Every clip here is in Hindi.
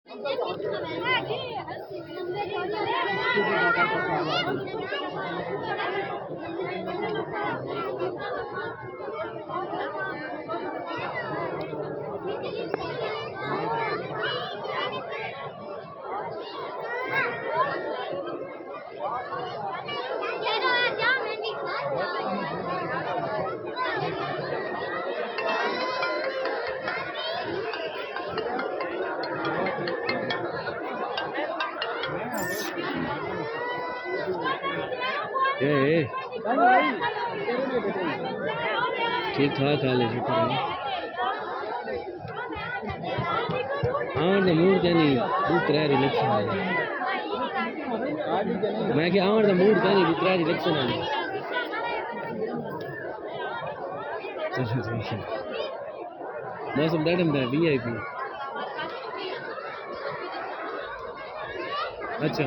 ठीक ठाक हाल है, शुक्र है। आवन दा मूड ते नहीं दूसरा इलेक्शन है। मैं कि आवन दा मूड ते नहीं दूसरा इलेक्शन है। मौसम डैडम दा वीआईपी। अच्छा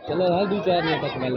चलो हाल 2-4 मिनट तक मिल